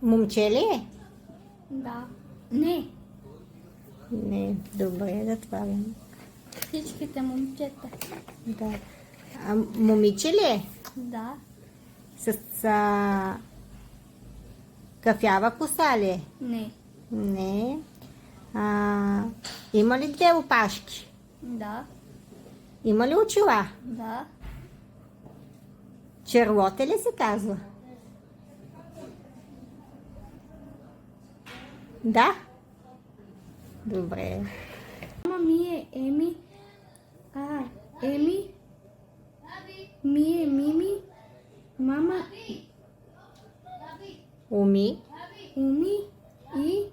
Момче ли е? Да. Не. Не, добре, затварям. Всичките момчета. Да. Момиче ли е? Да. С кафява коса ли е? Не. Не. Има ли две опашки? Да. Има ли очила? Да. Чарлоте ли се казва? Да? Добре. Мама ми е Еми. Еми. Ми е Мими. Мама Уми. Уми и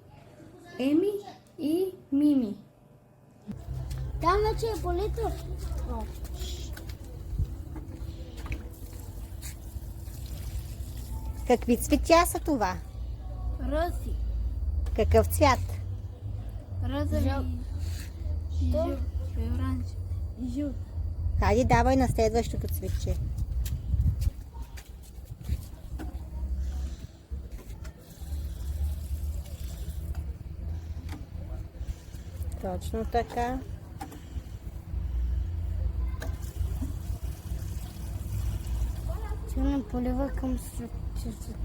Еми и Мими. Там вече е полето. Какви цветя са това? Рози. Какъв цвят? Розови. Жълт. Оранжев. Жълт. Хайде, давай на следващото цветче. Точно така. Тя не полива към светчето.